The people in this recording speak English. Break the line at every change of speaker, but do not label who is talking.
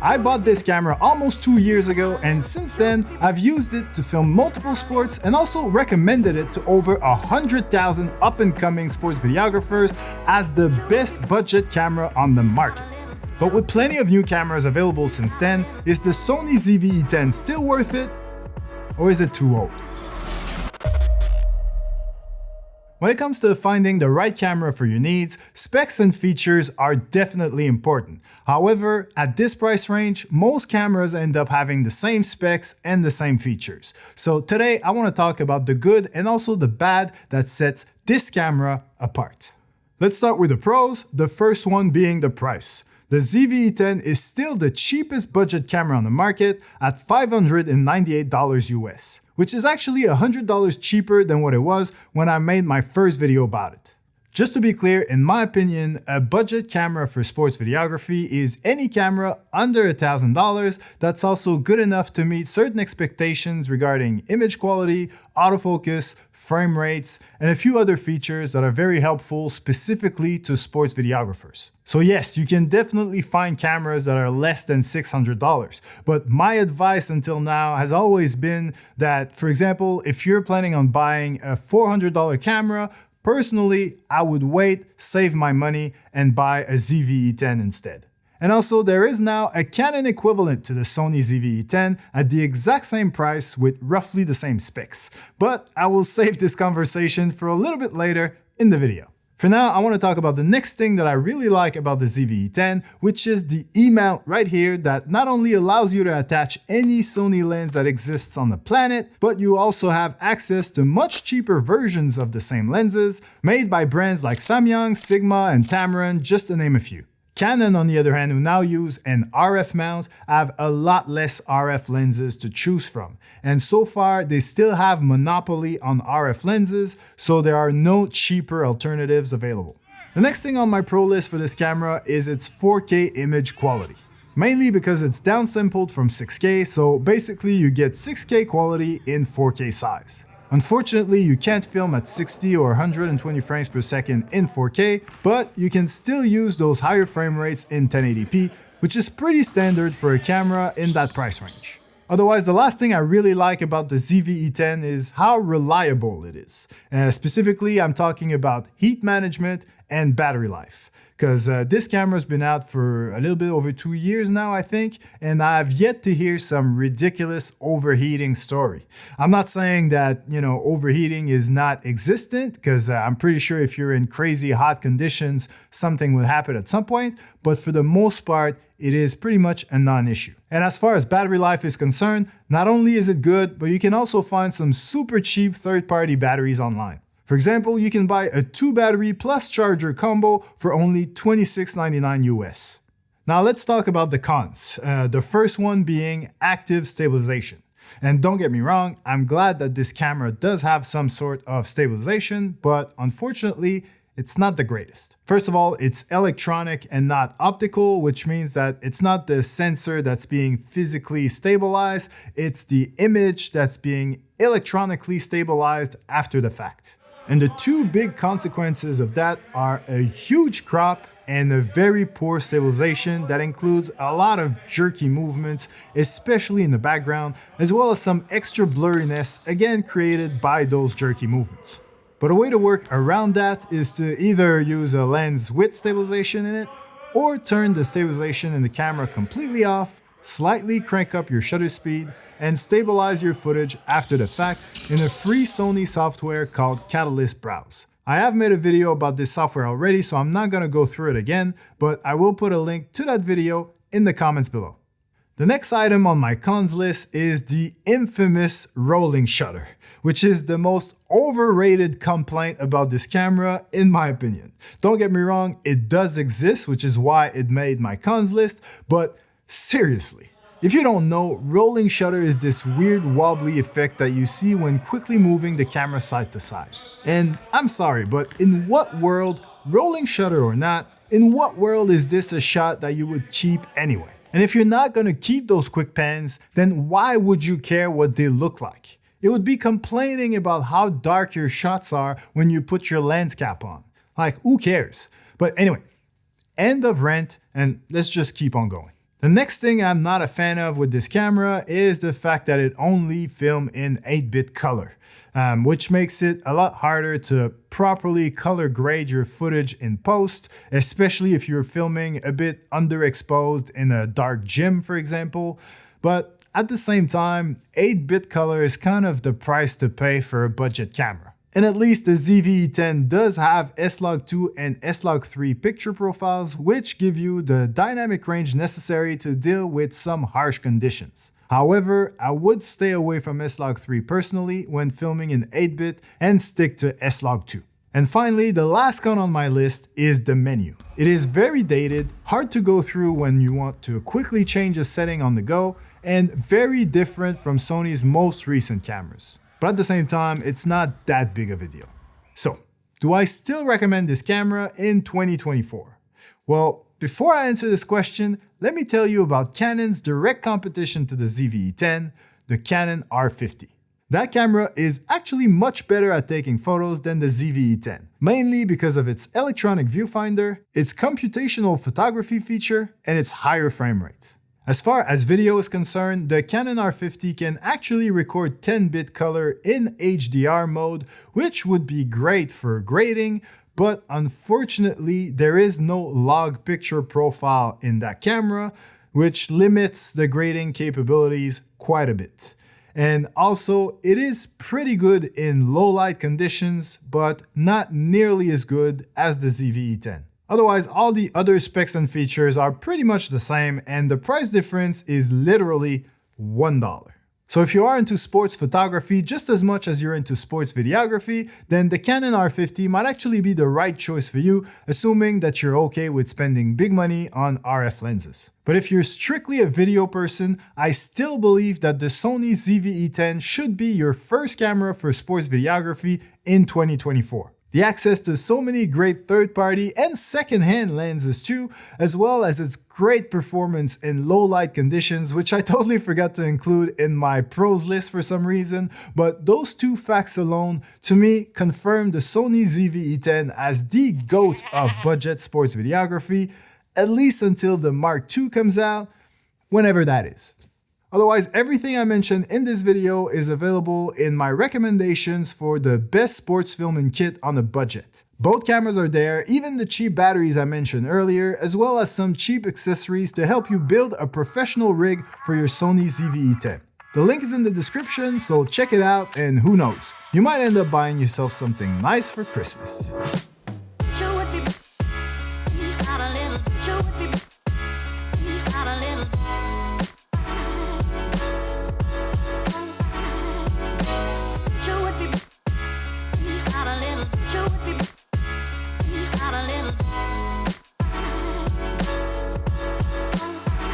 I bought this camera almost 2 years ago, and since then, I've used it to film multiple sports and also recommended it to over 100,000 up-and-coming sports videographers as the best budget camera on the market. But with plenty of new cameras available since then, is the Sony ZV-E10 still worth it? Or is it too old? When it comes to finding the right camera for your needs, specs and features are definitely important. However, at this price range, most cameras end up having the same specs and the same features. So today I want to talk about the good and also the bad that sets this camera apart. Let's start with the pros, the first one being the price. The ZV-E10 is still the cheapest budget camera on the market at $598 US, which is actually $100 cheaper than what it was when I made my first video about it. Just to be clear, in my opinion, a budget camera for sports videography is any camera under $1,000 that's also good enough to meet certain expectations regarding image quality, autofocus, frame rates, and a few other features that are very helpful specifically to sports videographers. So yes, you can definitely find cameras that are less than $600, but my advice until now has always been that, for example, if you're planning on buying a $400 camera, personally, I would wait, save my money, and buy a ZV-E10 instead. And also, there is now a Canon equivalent to the Sony ZV-E10 at the exact same price with roughly the same specs. But I will save this conversation for a little bit later in the video. For now, I want to talk about the next thing that I really like about the ZV-E10, which is the E-mount right here that not only allows you to attach any Sony lens that exists on the planet, but you also have access to much cheaper versions of the same lenses made by brands like Samyang, Sigma, and Tamron, just to name a few. Canon, on the other hand, who now use an RF mount, have a lot less RF lenses to choose from. And so far, they still have monopoly on RF lenses, so there are no cheaper alternatives available. The next thing on my pro list for this camera is its 4K image quality. Mainly because it's downsampled from 6K, so basically you get 6K quality in 4K size. Unfortunately, you can't film at 60 or 120 frames per second in 4K, but you can still use those higher frame rates in 1080p, which is pretty standard for a camera in that price range. Otherwise, the last thing I really like about the ZV-E10 is how reliable it is. Specifically, I'm talking about heat management and battery life. Because this camera's been out for a little bit over 2 years now, I think, and I've yet to hear some ridiculous overheating story. I'm not saying that, overheating is not existent, because I'm pretty sure if you're in crazy hot conditions, something will happen at some point, but for the most part, it is pretty much a non-issue. And as far as battery life is concerned, not only is it good, but you can also find some super cheap third-party batteries online. For example, you can buy a 2-battery plus charger combo for only $26.99 US. Now let's talk about the cons. The first one being active stabilization. And don't get me wrong, I'm glad that this camera does have some sort of stabilization, but unfortunately, it's not the greatest. First of all, it's electronic and not optical, which means that it's not the sensor that's being physically stabilized, it's the image that's being electronically stabilized after the fact. And the two big consequences of that are a huge crop and a very poor stabilization that includes a lot of jerky movements, especially in the background, as well as some extra blurriness, again created by those jerky movements. But a way to work around that is to either use a lens with stabilization in it, or turn the stabilization in the camera completely off, slightly crank up your shutter speed, and stabilize your footage after the fact in a free Sony software called ARTLIST Browse. I have made a video about this software already, so I'm not going to go through it again, but I will put a link to that video in the comments below. The next item on my cons list is the infamous rolling shutter, which is the most overrated complaint about this camera, in my opinion. Don't get me wrong, it does exist, which is why it made my cons list, but seriously. If you don't know, rolling shutter is this weird wobbly effect that you see when quickly moving the camera side to side. And I'm sorry, but in what world, rolling shutter or not, in what world is this a shot that you would keep anyway? And if you're not gonna keep those quick pans, then why would you care what they look like? It would be complaining about how dark your shots are when you put your lens cap on. Like, who cares? But anyway, end of rant, and let's just keep on going. The next thing I'm not a fan of with this camera is the fact that it only films in 8-bit color, which makes it a lot harder to properly color grade your footage in post, especially if you're filming a bit underexposed in a dark gym, for example. But at the same time, 8-bit color is kind of the price to pay for a budget camera. And at least the ZV-E10 does have S-Log2 and S-Log3 picture profiles, which give you the dynamic range necessary to deal with some harsh conditions. However, I would stay away from S-Log3 personally when filming in 8-bit and stick to S-Log2. And finally, the last con on my list is the menu. It is very dated, hard to go through when you want to quickly change a setting on the go, and very different from Sony's most recent cameras. But at the same time, it's not that big of a deal. So, do I still recommend this camera in 2024? Well, before I answer this question, let me tell you about Canon's direct competition to the ZV-E10, the Canon R50. That camera is actually much better at taking photos than the ZV-E10, mainly because of its electronic viewfinder, its computational photography feature, and its higher frame rate. As far as video is concerned, the Canon R50 can actually record 10-bit color in HDR mode, which would be great for grading, but unfortunately there is no log picture profile in that camera, which limits the grading capabilities quite a bit. And also, it is pretty good in low light conditions, but not nearly as good as the ZV-E10. Otherwise, all the other specs and features are pretty much the same, and the price difference is literally $1. So if you are into sports photography just as much as you're into sports videography, then the Canon R50 might actually be the right choice for you, assuming that you're okay with spending big money on RF lenses. But if you're strictly a video person, I still believe that the Sony ZV-E10 should be your first camera for sports videography in 2024. The access to so many great third-party and second-hand lenses too, as well as its great performance in low-light conditions, which I totally forgot to include in my pros list for some reason, but those two facts alone, to me, confirm the Sony ZV-E10 as the GOAT of budget sports videography, at least until the Mark II comes out, whenever that is. Otherwise, everything I mentioned in this video is available in my recommendations for the best sports filming kit on a budget. Both cameras are there, even the cheap batteries I mentioned earlier, as well as some cheap accessories to help you build a professional rig for your Sony ZV-E10. The link is in the description, so check it out and who knows, you might end up buying yourself something nice for Christmas.